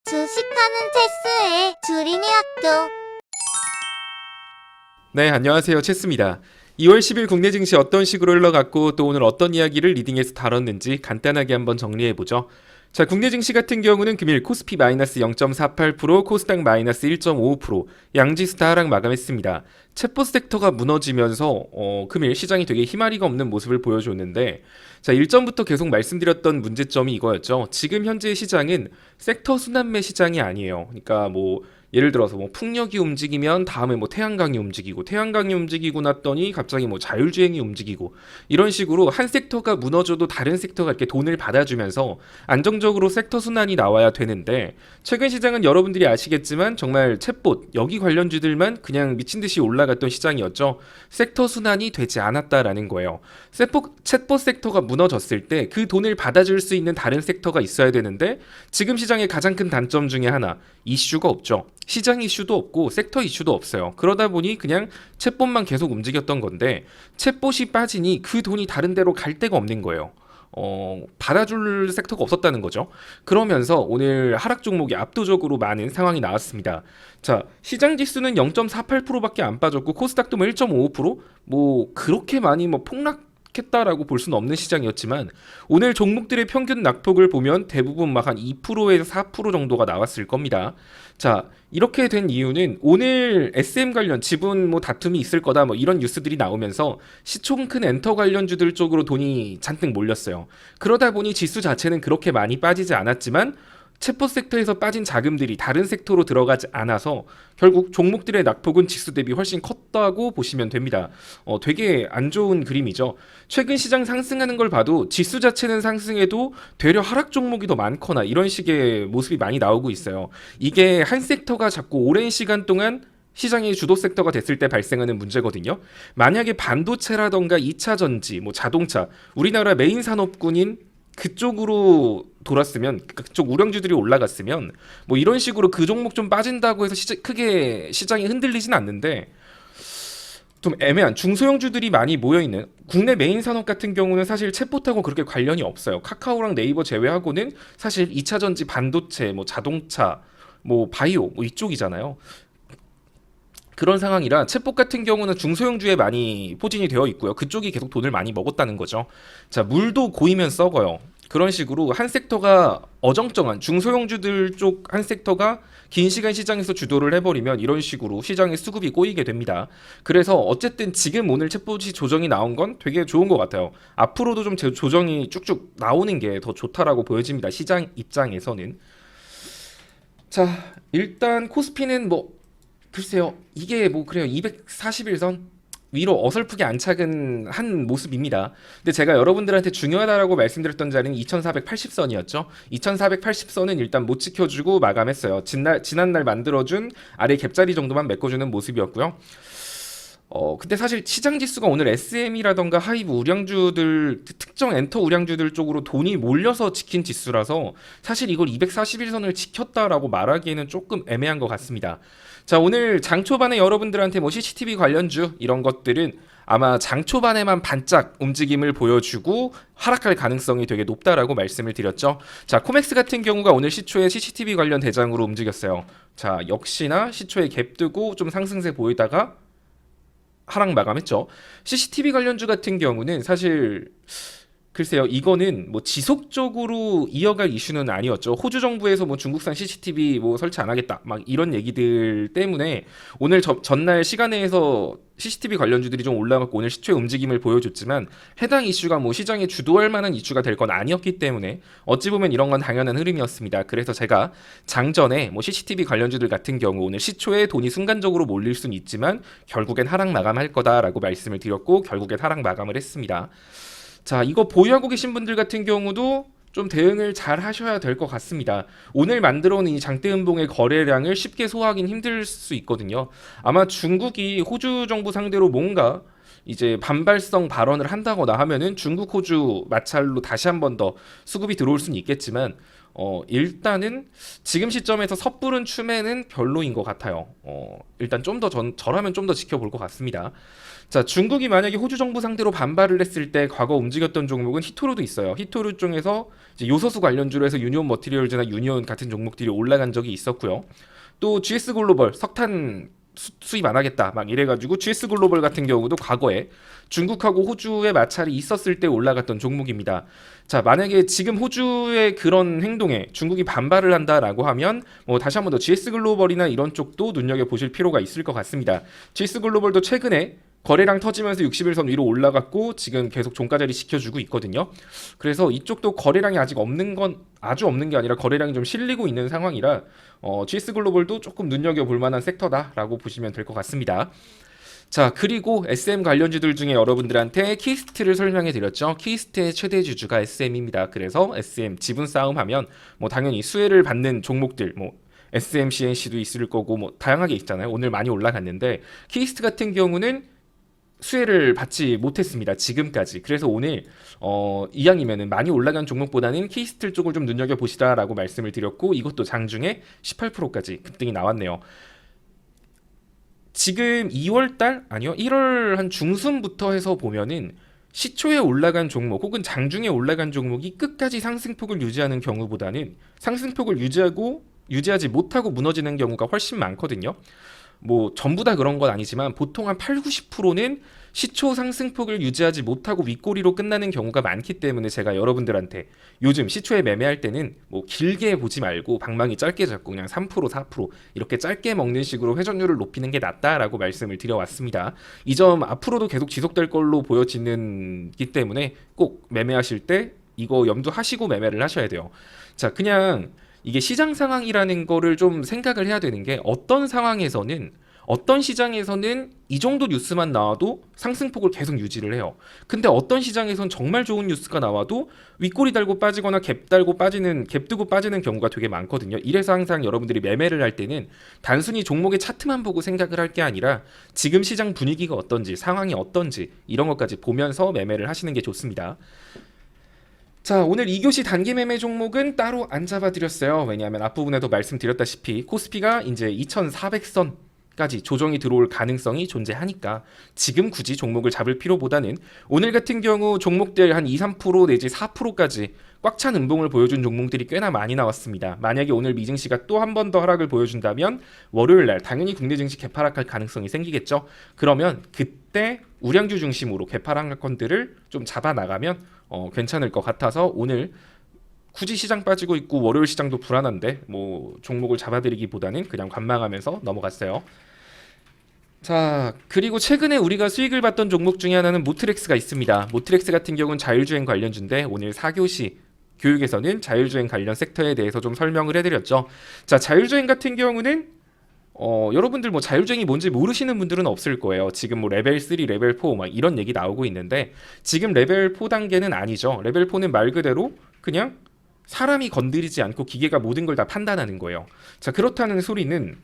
주식하는 체스의 주린이 학교. 네, 안녕하세요. 체스입니다. 2월 10일 국내 증시 어떤 식으로 흘러갔고 또 오늘 어떤 이야기를 리딩에서 다뤘는지 간단하게 한번 정리해보죠. 자, 국내 증시 같은 경우는 금일 코스피 마이너스 0.48%, 코스닥 마이너스 1.55%, 양지수 다 하락 마감했습니다. 챗봇 섹터가 무너지면서 금일 시장이 되게 희마리가 없는 모습을 보여줬는데, 자, 일전부터 계속 말씀드렸던 문제점이 이거였죠. 지금 현재 시장은 섹터 순환매 시장이 아니에요. 그러니까 예를 들어서 풍력이 움직이면 다음에 태양광이 움직이고, 태양광이 움직이고 났더니 갑자기 자율주행이 움직이고, 이런 식으로 한 섹터가 무너져도 다른 섹터가 이렇게 돈을 받아주면서 안정적으로 섹터 순환이 나와야 되는데, 최근 시장은 여러분들이 아시겠지만 정말 챗봇 여기 관련주들만 그냥 미친 듯이 올라갔던 시장이었죠. 섹터 순환이 되지 않았다라는 거예요. 챗봇 섹터가 무너졌을 때 그 돈을 받아줄 수 있는 다른 섹터가 있어야 되는데, 지금 시장의 가장 큰 단점 중에 하나, 이슈가 없죠. 시장 이슈도 없고 섹터 이슈도 없어요. 그러다 보니 그냥 챗봇만 계속 움직였던 건데, 챗봇이 빠지니 그 돈이 다른 데로 갈 데가 없는 거예요. 받아줄 섹터가 없었다는 거죠. 그러면서 오늘 하락 종목이 압도적으로 많은 상황이 나왔습니다. 자, 시장 지수는 0.48%밖에 안 빠졌고, 코스닥도 1.55%? 그렇게 많이 폭락했다라고 볼 수는 없는 시장이었지만, 오늘 종목들의 평균 낙폭을 보면 대부분 한 2%에서 4% 정도가 나왔을 겁니다. 자, 이렇게 된 이유는 오늘 SM 관련 지분 다툼이 있을 거다 이런 뉴스들이 나오면서 시총 큰 엔터 관련주들 쪽으로 돈이 잔뜩 몰렸어요. 그러다 보니 지수 자체는 그렇게 많이 빠지지 않았지만 챗봇 섹터에서 빠진 자금들이 다른 섹터로 들어가지 않아서 결국 종목들의 낙폭은 지수 대비 훨씬 컸다고 보시면 됩니다. 되게 안 좋은 그림이죠. 최근 시장 상승하는 걸 봐도 지수 자체는 상승해도 되려 하락 종목이 더 많거나 이런 식의 모습이 많이 나오고 있어요. 이게 한 섹터가 자꾸 오랜 시간 동안 시장의 주도 섹터가 됐을 때 발생하는 문제거든요. 만약에 반도체라던가 2차 전지, 자동차, 우리나라 메인 산업군인 그쪽으로 돌았으면, 그쪽 우량주들이 올라갔으면 이런 식으로 그 종목 좀 빠진다고 해서 크게 시장이 흔들리진 않는데, 좀 애매한 중소형주들이 많이 모여있는 국내 메인 산업 같은 경우는 사실 챗봇하고 그렇게 관련이 없어요. 카카오랑 네이버 제외하고는 사실 2차 전지, 반도체, 자동차, 바이오 이쪽이잖아요. 그런 상황이라 챗봇 같은 경우는 중소형주에 많이 포진이 되어 있고요. 그쪽이 계속 돈을 많이 먹었다는 거죠. 자, 물도 고이면 썩어요. 그런 식으로 한 섹터가 어정쩡한 중소형주들 쪽 한 섹터가 긴 시간 시장에서 주도를 해버리면 이런 식으로 시장의 수급이 꼬이게 됩니다. 그래서 어쨌든 지금 오늘 챗봇이 조정이 나온 건 되게 좋은 것 같아요. 앞으로도 좀 조정이 쭉쭉 나오는 게 더 좋다라고 보여집니다. 시장 입장에서는. 자, 일단 코스피는 글쎄요, 이게 그래요. 241선 위로 어설프게 안착은 한 모습입니다. 근데 제가 여러분들한테 중요하다라고 말씀드렸던 자리는 2480선이었죠. 2480선은 일단 못 지켜주고 마감했어요. 지난날 만들어준 아래 갭자리 정도만 메꿔주는 모습이었고요. 근데 사실 시장 지수가 오늘 SM이라던가 하이브 우량주들, 특정 엔터 우량주들 쪽으로 돈이 몰려서 지킨 지수라서 사실 이걸 241선을 지켰다라고 말하기에는 조금 애매한 것 같습니다. 자, 오늘 장 초반에 여러분들한테 CCTV 관련주 이런 것들은 아마 장 초반에만 반짝 움직임을 보여주고 하락할 가능성이 되게 높다라고 말씀을 드렸죠. 자, 코맥스 같은 경우가 오늘 시초에 CCTV 관련 대장으로 움직였어요. 자, 역시나 시초에 갭 뜨고 좀 상승세 보이다가 하락 마감했죠. CCTV 관련주 같은 경우는 사실 글쎄요, 이거는 지속적으로 이어갈 이슈는 아니었죠. 호주 정부에서 중국산 CCTV 설치 안 하겠다 이런 얘기들 때문에 오늘 전날 시간에서 CCTV 관련주들이 좀 올라갔고 오늘 시초의 움직임을 보여줬지만, 해당 이슈가 시장에 주도할 만한 이슈가 될 건 아니었기 때문에 어찌 보면 이런 건 당연한 흐름이었습니다. 그래서 제가 장전에 CCTV 관련주들 같은 경우 오늘 시초에 돈이 순간적으로 몰릴 수는 있지만 결국엔 하락 마감할 거다라고 말씀을 드렸고, 결국엔 하락 마감을 했습니다. 자, 이거 보유하고 계신 분들 같은 경우도 좀 대응을 잘 하셔야 될 것 같습니다. 오늘 만들어온 이 장대음봉의 거래량을 쉽게 소화하긴 힘들 수 있거든요. 아마 중국이 호주 정부 상대로 뭔가 이제 반발성 발언을 한다거나 하면은 중국 호주 마찰로 다시 한 번 더 수급이 들어올 수는 있겠지만, 일단은 지금 시점에서 섣부른 추매는 별로인 것 같아요. 일단 좀 더 저라면 좀 더 지켜볼 것 같습니다. 자, 중국이 만약에 호주 정부 상대로 반발을 했을 때 과거 움직였던 종목은 히토루도 있어요. 히토루 쪽에서 이제 요소수 관련주로 해서 유니온 머티리얼즈나 유니온 같은 종목들이 올라간 적이 있었고요. 또 GS 글로벌 석탄 수입 안 하겠다 막 이래가지고 GS 글로벌 같은 경우도 과거에 중국하고 호주의 마찰이 있었을 때 올라갔던 종목입니다. 자, 만약에 지금 호주의 그런 행동에 중국이 반발을 한다라고 하면 뭐 다시 한번 더 GS 글로벌이나 이런 쪽도 눈여겨 보실 필요가 있을 것 같습니다. GS 글로벌도 최근에 거래량 터지면서 60일선 위로 올라갔고 지금 계속 종가 자리 지켜주고 있거든요. 그래서 이쪽도 거래량이 아직 없는 건 아주 없는 게 아니라 거래량이 좀 실리고 있는 상황이라 GS 글로벌도 조금 눈여겨볼 만한 섹터다라고 보시면 될 것 같습니다. 자, 그리고 SM 관련주들 중에 여러분들한테 키스트를 설명해 드렸죠. 키스트의 최대 주주가 SM입니다. 그래서 SM 지분 싸움 하면 뭐 당연히 수혜를 받는 종목들 뭐 SM CNC도 있을 거고 뭐 다양하게 있잖아요. 오늘 많이 올라갔는데 키스트 같은 경우는 수혜를 받지 못했습니다. 지금까지. 그래서 오늘 이왕이면은 많이 올라간 종목보다는 키스틀 쪽을 좀 눈여겨 보시라라고 말씀을 드렸고 이것도 장중에 18%까지 급등이 나왔네요. 지금 2월달 아니요 1월 한 중순부터 해서 보면은 시초에 올라간 종목 혹은 장중에 올라간 종목이 끝까지 상승폭을 유지하는 경우보다는 상승폭을 유지하지 못하고 무너지는 경우가 훨씬 많거든요. 뭐 전부 다 그런 건 아니지만 보통 한 8, 90%는 시초 상승폭을 유지하지 못하고 윗꼬리로 끝나는 경우가 많기 때문에 제가 여러분들한테 요즘 시초에 매매할 때는 뭐 길게 보지 말고 방망이 짧게 잡고 그냥 3%, 4% 이렇게 짧게 먹는 식으로 회전율을 높이는 게 낫다라고 말씀을 드려왔습니다. 이 점 앞으로도 계속 지속될 걸로 보여지기 때문에 꼭 매매하실 때 이거 염두하시고 매매를 하셔야 돼요. 자, 그냥 이게 시장 상황이라는 거를 좀 생각을 해야 되는 게 어떤 상황에서는 어떤 시장에서는 이 정도 뉴스만 나와도 상승폭을 계속 유지를 해요. 근데 어떤 시장에선 정말 좋은 뉴스가 나와도 윗꼬리 달고 빠지거나 갭 뜨고 빠지는 경우가 되게 많거든요. 이래서 항상 여러분들이 매매를 할 때는 단순히 종목의 차트만 보고 생각을 할 게 아니라 지금 시장 분위기가 어떤지, 상황이 어떤지 이런 것까지 보면서 매매를 하시는 게 좋습니다. 자, 오늘 2교시 단기 매매 종목은 따로 안 잡아드렸어요. 왜냐하면 앞부분에도 말씀드렸다시피 코스피가 이제 2400선까지 조정이 들어올 가능성이 존재하니까 지금 굳이 종목을 잡을 필요보다는 오늘 같은 경우 종목들 한 2, 3% 내지 4%까지 꽉 찬 음봉을 보여준 종목들이 꽤나 많이 나왔습니다. 만약에 오늘 미증시가 또 한 번 더 하락을 보여준다면 월요일날 당연히 국내 증시 개파락할 가능성이 생기겠죠. 그러면 그때 우량주 중심으로 개파락건들을 좀 잡아나가면 괜찮을 것 같아서 오늘 굳이 시장 빠지고 있고 월요일 시장도 불안한데 뭐 종목을 잡아드리기보다는 그냥 관망하면서 넘어갔어요. 자, 그리고 최근에 우리가 수익을 봤던 종목 중에 하나는 모트렉스가 있습니다. 모트렉스 같은 경우는 자율주행 관련주인데 오늘 4교시 교육에서는 자율주행 관련 섹터에 대해서 좀 설명을 해드렸죠. 자, 자율주행 같은 경우는 여러분들 뭐 자율주행이 뭔지 모르시는 분들은 없을 거예요. 지금 뭐 레벨 3, 레벨 4 막 이런 얘기 나오고 있는데 지금 레벨 4 단계는 아니죠. 레벨 4는 말 그대로 그냥 사람이 건드리지 않고 기계가 모든 걸 다 판단하는 거예요. 자, 그렇다는 소리는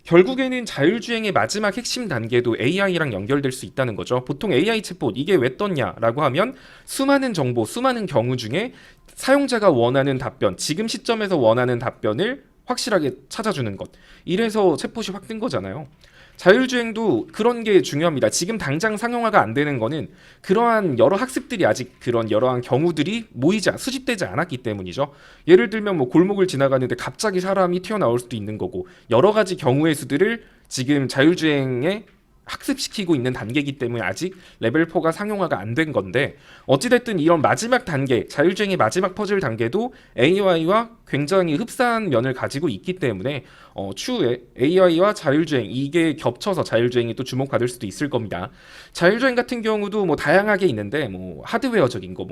결국에는 자율주행의 마지막 핵심 단계도 AI랑 연결될 수 있다는 거죠. 보통 AI 챗봇 이게 왜 떴냐라고 하면 수많은 정보, 수많은 경우 중에 사용자가 원하는 답변, 지금 시점에서 원하는 답변을 확실하게 찾아주는 것. 이래서 챗봇이 확 뜬 거잖아요. 자율주행도 그런 게 중요합니다. 지금 당장 상용화가 안 되는 거는 그러한 여러 학습들이 아직 그런 여러한 경우들이 수집되지 않았기 때문이죠. 예를 들면 뭐 골목을 지나가는데 갑자기 사람이 튀어나올 수도 있는 거고 여러 가지 경우의 수들을 지금 자율주행에 학습시키고 있는 단계이기 때문에 아직 레벨 4가 상용화가 안 된 건데 어찌됐든 이런 마지막 단계, 자율주행의 마지막 퍼즐 단계도 AI와 굉장히 흡사한 면을 가지고 있기 때문에 추후에 AI와 자율주행 이게 겹쳐서 자율주행이 또 주목받을 수도 있을 겁니다. 자율주행 같은 경우도 뭐 다양하게 있는데 뭐 하드웨어적인 거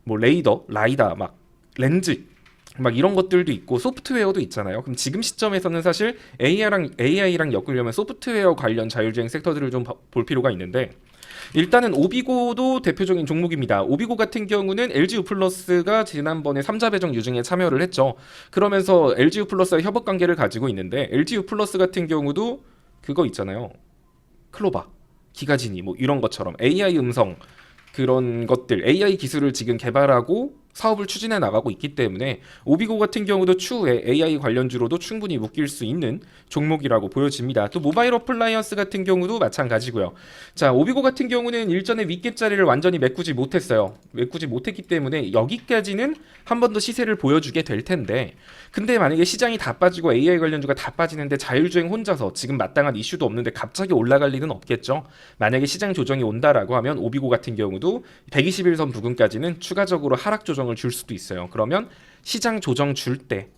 뭐 레이더, 라이다, 막 렌즈 막 이런 것들도 있고 소프트웨어도 있잖아요. 그럼 지금 시점에서는 사실 AI랑 엮으려면 소프트웨어 관련 자율주행 섹터들을 좀 볼 필요가 있는데 일단은 오비고도 대표적인 종목입니다. 오비고 같은 경우는 LGU 플러스가 지난번에 3자 배정 유증에 참여를 했죠. 그러면서 LGU 플러스와 협업 관계를 가지고 있는데 LGU 플러스 같은 경우도 그거 있잖아요. 클로바, 기가지니 뭐 이런 것처럼 AI 음성 그런 것들 AI 기술을 지금 개발하고 사업을 추진해 나가고 있기 때문에 오비고 같은 경우도 추후에 AI 관련주로도 충분히 묶일 수 있는 종목이라고 보여집니다. 또 모바일 어플라이언스 같은 경우도 마찬가지고요. 자, 오비고 같은 경우는 일전에 윗갭 자리를 완전히 메꾸지 못했어요. 메꾸지 못했기 때문에 여기까지는 한 번 더 시세를 보여주게 될 텐데, 근데 만약에 시장이 다 빠지고 AI 관련주가 다 빠지는데 자율주행 혼자서 지금 마땅한 이슈도 없는데 갑자기 올라갈 리는 없겠죠. 만약에 시장 조정이 온다라고 하면 오비고 같은 경우도 121선 부근까지는 추가적으로 하락 조정을 줄 수도 있어요. 그러면 시장 조정 줄 때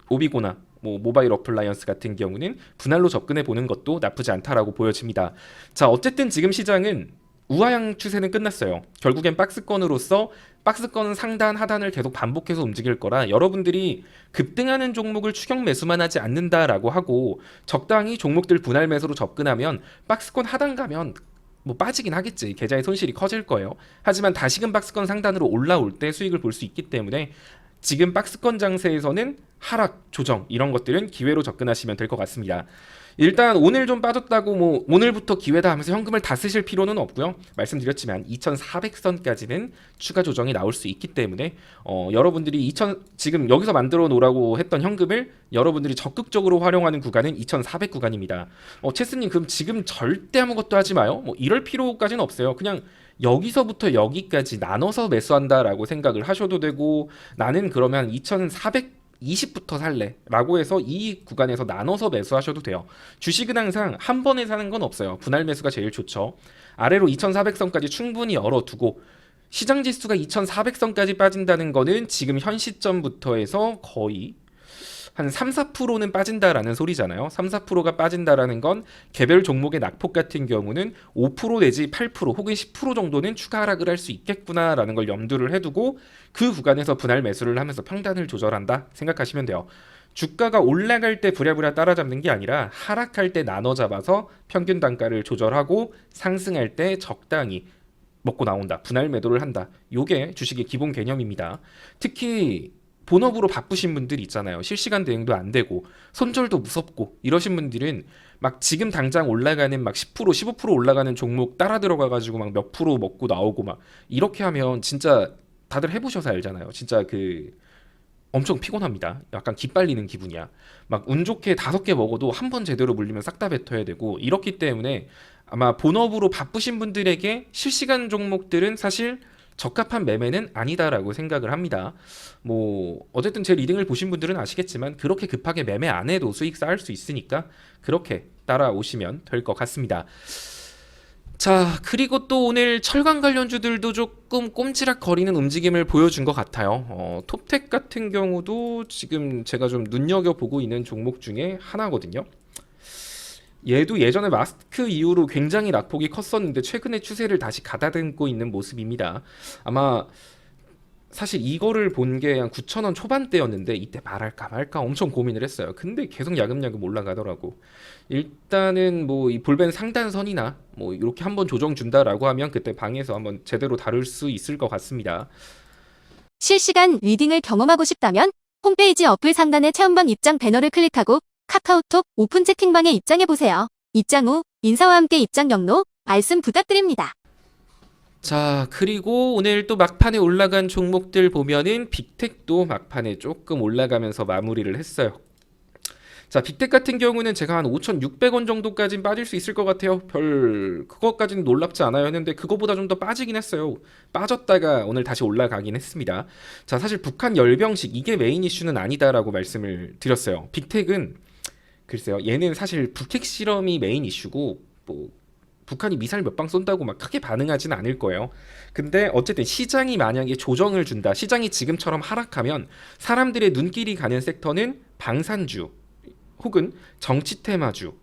오비고나 뭐 모바일 어플라이언스 같은 경우는 분할로 접근해 보는 것도 나쁘지 않다라고 보여집니다. 자, 어쨌든 지금 시장은 우하향 추세는 끝났어요. 결국엔 박스권으로서 박스권 상단 하단을 계속 반복해서 움직일 거라 여러분들이 급등하는 종목을 추격 매수만 하지 않는다라고 하고 적당히 종목들 분할 매수로 접근하면 박스권 하단 가면 뭐 빠지긴 하겠지. 계좌의 손실이 커질 거예요. 하지만 다시금 박스권 상단으로 올라올 때 수익을 볼 수 있기 때문에 지금 박스권 장세에서는 하락, 조정 이런 것들은 기회로 접근하시면 될 것 같습니다. 일단 오늘 좀 빠졌다고 뭐 오늘부터 기회다 하면서 현금을 다 쓰실 필요는 없고요. 말씀드렸지만 2400선까지는 추가 조정이 나올 수 있기 때문에 여러분들이 지금 여기서 만들어 놓으라고 했던 현금을 여러분들이 적극적으로 활용하는 구간은 2400 구간입니다. 체스님 그럼 지금 절대 아무것도 하지 마요. 뭐 이럴 필요까지는 없어요. 그냥 여기서부터 여기까지 나눠서 매수한다라고 생각을 하셔도 되고, 나는 그러면 2420부터 살래 라고 해서 이 구간에서 나눠서 매수하셔도 돼요. 주식은 항상 한 번에 사는 건 없어요. 분할 매수가 제일 좋죠. 아래로 2400선까지 충분히 열어두고 시장 지수가 2400선까지 빠진다는 거는 지금 현 시점부터 해서 거의 한 3, 4%는 빠진다라는 소리잖아요. 3, 4%가 빠진다라는 건 개별 종목의 낙폭 같은 경우는 5% 내지 8% 혹은 10% 정도는 추가 하락을 할 수 있겠구나라는 걸 염두를 해두고 그 구간에서 분할 매수를 하면서 평단을 조절한다 생각하시면 돼요. 주가가 올라갈 때 부랴부랴 따라잡는 게 아니라 하락할 때 나눠 잡아서 평균 단가를 조절하고 상승할 때 적당히 먹고 나온다. 분할 매도를 한다. 요게 주식의 기본 개념입니다. 특히 본업으로 바쁘신 분들 있잖아요. 실시간 대응도 안 되고 손절도 무섭고 이러신 분들은 막 지금 당장 올라가는 막 10% 15% 올라가는 종목 따라 들어가 가지고 막 몇 프로 먹고 나오고 막 이렇게 하면 진짜 다들 해보셔서 알잖아요. 진짜 엄청 피곤합니다. 약간 기빨리는 기분이야. 막 운 좋게 5개 먹어도 한 번 제대로 물리면 싹 다 뱉어야 되고 이렇기 때문에 아마 본업으로 바쁘신 분들에게 실시간 종목들은 사실 적합한 매매는 아니다라고 생각을 합니다. 뭐 어쨌든 제 리딩을 보신 분들은 아시겠지만 그렇게 급하게 매매 안 해도 수익 쌓을 수 있으니까 그렇게 따라오시면 될 것 같습니다. 자, 그리고 또 오늘 철강 관련주들도 조금 꼼지락거리는 움직임을 보여준 것 같아요. 톱텍 같은 경우도 지금 제가 좀 눈여겨보고 있는 종목 중에 하나거든요. 얘도 예전에 마스크 이후로 굉장히 낙폭이 컸었는데 최근에 추세를 다시 가다듬고 있는 모습입니다. 아마 사실 이거를 본 게 한 9,000원 초반대였는데 이때 말할까 말까 엄청 고민을 했어요. 근데 계속 야금야금 올라가더라고. 일단은 뭐 이 볼벤 상단선이나 뭐 이렇게 한번 조정 준다라고 하면 그때 방에서 한번 제대로 다룰 수 있을 것 같습니다. 실시간 리딩을 경험하고 싶다면 홈페이지 어플 상단의 체험방 입장 배너를 클릭하고 카카오톡 오픈 채팅방에 입장해보세요. 입장 후 인사와 함께 입장 경로 말씀 부탁드립니다. 자, 그리고 오늘 또 막판에 올라간 종목들 보면은 빅텍도 막판에 조금 올라가면서 마무리를 했어요. 자, 빅텍 같은 경우는 제가 한 5,600원 정도까지는 빠질 수 있을 것 같아요. 그것까지는 놀랍지 않아요 했는데 그거보다 좀 더 빠지긴 했어요. 빠졌다가 오늘 다시 올라가긴 했습니다. 자, 사실 북한 열병식 이게 메인 이슈는 아니다라고 말씀을 드렸어요. 빅텍은 글쎄요, 얘는 사실 북핵 실험이 메인 이슈고 뭐 북한이 미사일 몇 방 쏜다고 막 크게 반응하진 않을 거예요. 근데 어쨌든 시장이 만약에 조정을 준다, 시장이 지금처럼 하락하면 사람들의 눈길이 가는 섹터는 방산주 혹은 정치 테마주,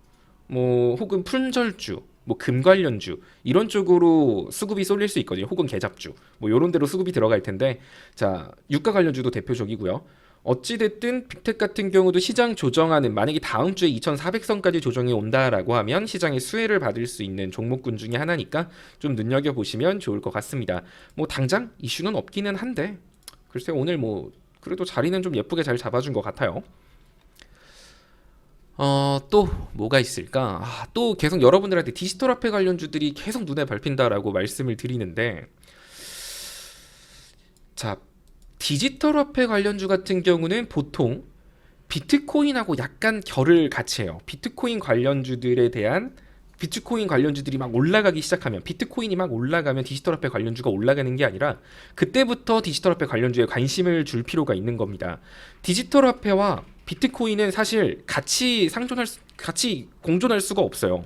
뭐 혹은 품절주, 뭐 금 관련주 이런 쪽으로 수급이 쏠릴 수 있거든요. 혹은 개잡주, 뭐 이런 데로 수급이 들어갈 텐데, 자, 유가 관련주도 대표적이고요. 어찌됐든 빅텍 같은 경우도 시장 조정하는, 만약에 다음 주에 2400선까지 조정이 온다라고 하면 시장의 수혜를 받을 수 있는 종목군 중에 하나니까 좀 눈여겨보시면 좋을 것 같습니다. 뭐 당장 이슈는 없기는 한데 글쎄 오늘 뭐 그래도 자리는 좀 예쁘게 잘 잡아준 것 같아요. 또 뭐가 있을까? 또 계속 여러분들한테 디지털 화폐 관련주들이 계속 눈에 밟힌다라고 말씀을 드리는데, 자, 디지털 화폐 관련주 같은 경우는 보통 비트코인하고 약간 결을 같이 해요. 비트코인 관련주들이 막 올라가기 시작하면, 비트코인이 막 올라가면 디지털 화폐 관련주가 올라가는 게 아니라 그때부터 디지털 화폐 관련주에 관심을 줄 필요가 있는 겁니다. 디지털 화폐와 비트코인은 사실 같이 공존할 수가 없어요.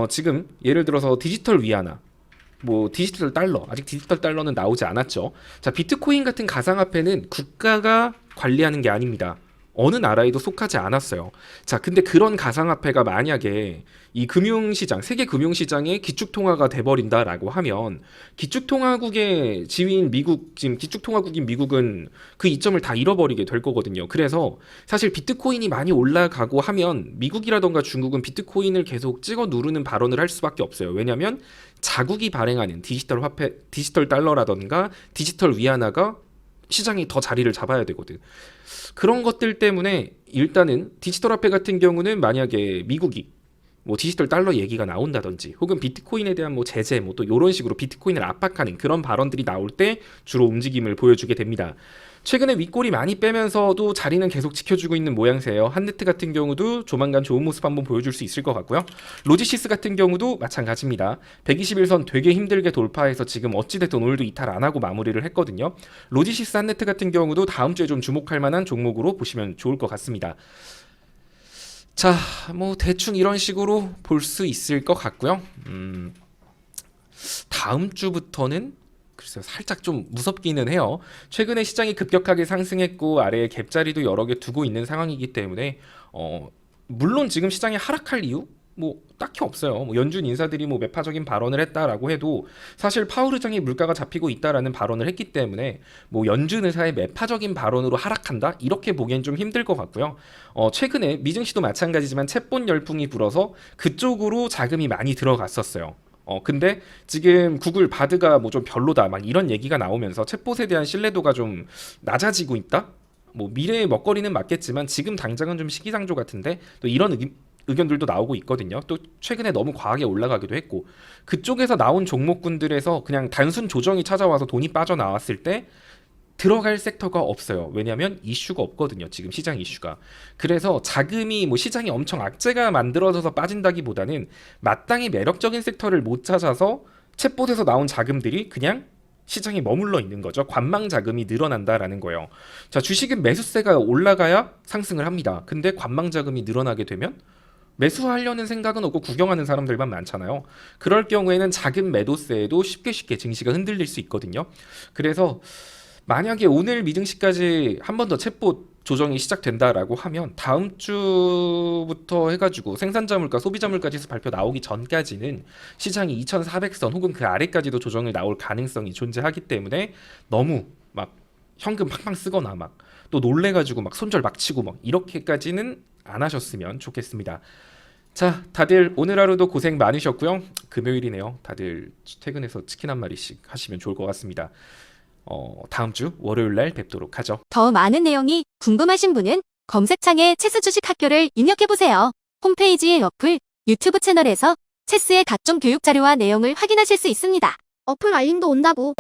지금 예를 들어서 디지털 위안화, 뭐 디지털 달러, 아직 디지털 달러는 나오지 않았죠. 자, 비트코인 같은 가상화폐는 국가가 관리하는 게 아닙니다. 어느 나라에도 속하지 않았어요. 자, 근데 그런 가상화폐가 만약에 이 금융시장, 세계 금융시장의 기축통화가 돼버린다라고 하면, 기축통화국의 지위인 미국, 지금 기축통화국인 미국은 그 이점을 다 잃어버리게 될 거거든요. 그래서 사실 비트코인이 많이 올라가고 하면 미국이라던가 중국은 비트코인을 계속 찍어 누르는 발언을 할 수밖에 없어요. 왜냐하면 자국이 발행하는 디지털 화폐, 디지털 달러라던가 디지털 위안화가 시장이 더 자리를 잡아야 되거든. 그런 것들 때문에 일단은 디지털 화폐 같은 경우는 만약에 미국이 뭐 디지털 달러 얘기가 나온다든지 혹은 비트코인에 대한 뭐 제재 뭐 또 이런 식으로 비트코인을 압박하는 그런 발언들이 나올 때 주로 움직임을 보여주게 됩니다. 최근에 윗골이 많이 빼면서도 자리는 계속 지켜주고 있는 모양새예요. 한네트 같은 경우도 조만간 좋은 모습 한번 보여줄 수 있을 것 같고요. 로지시스 같은 경우도 마찬가지입니다. 121선 되게 힘들게 돌파해서 지금 어찌됐든 오늘도 이탈 안 하고 마무리를 했거든요. 로지시스, 한네트 같은 경우도 다음 주에 좀 주목할 만한 종목으로 보시면 좋을 것 같습니다. 자, 뭐 대충 이런 식으로 볼 수 있을 것 같고요. 다음 주부터는 글쎄요, 살짝 좀 무섭기는 해요. 최근에 시장이 급격하게 상승했고 아래에 갭자리도 여러 개 두고 있는 상황이기 때문에 물론 지금 시장이 하락할 이유 뭐 딱히 없어요. 뭐 연준 인사들이 뭐 매파적인 발언을 했다라고 해도 사실 파월 의장이 물가가 잡히고 있다라는 발언을 했기 때문에 뭐 연준 의사의 매파적인 발언으로 하락한다 이렇게 보기엔 좀 힘들 것 같고요. 최근에 미증시도 마찬가지지만 채권 열풍이 불어서 그쪽으로 자금이 많이 들어갔었어요. 근데 지금 구글 바드가 뭐 좀 별로다 막 이런 얘기가 나오면서 챗봇에 대한 신뢰도가 좀 낮아지고 있다? 뭐 미래의 먹거리는 맞겠지만 지금 당장은 좀 시기상조 같은데 또 이런 의견들도 나오고 있거든요. 또 최근에 너무 과하게 올라가기도 했고 그쪽에서 나온 종목군들에서 그냥 단순 조정이 찾아와서 돈이 빠져나왔을 때 들어갈 섹터가 없어요. 왜냐하면 이슈가 없거든요. 지금 시장 이슈가. 그래서 자금이 뭐 시장이 엄청 악재가 만들어져서 빠진다기보다는 마땅히 매력적인 섹터를 못 찾아서 챗봇에서 나온 자금들이 그냥 시장에 머물러 있는 거죠. 관망 자금이 늘어난다라는 거예요. 자, 주식은 매수세가 올라가야 상승을 합니다. 근데 관망 자금이 늘어나게 되면 매수하려는 생각은 없고 구경하는 사람들만 많잖아요. 그럴 경우에는 작은 매도세에도 쉽게 증시가 흔들릴 수 있거든요. 그래서 만약에 오늘 미증시까지 한 번 더 챗봇 조정이 시작된다라고 하면 다음 주부터 해가지고 생산자 물가, 소비자 물가 지수 발표 나오기 전까지는 시장이 2400선 혹은 그 아래까지도 조정을 나올 가능성이 존재하기 때문에 너무 막 현금 팡팡 쓰거나 막 또 놀래가지고 막 손절 막 치고 막 이렇게까지는 안 하셨으면 좋겠습니다. 자, 다들 오늘 하루도 고생 많으셨고요. 금요일이네요. 다들 퇴근해서 치킨 한 마리씩 하시면 좋을 것 같습니다. 다음 주 월요일 날 뵙도록 하죠. 더 많은 내용이 궁금하신 분은 검색창에 체스 주식 학교를 입력해보세요. 홈페이지의 어플, 유튜브 채널에서 체스의 각종 교육 자료와 내용을 확인하실 수 있습니다. 어플 알림도 온다고.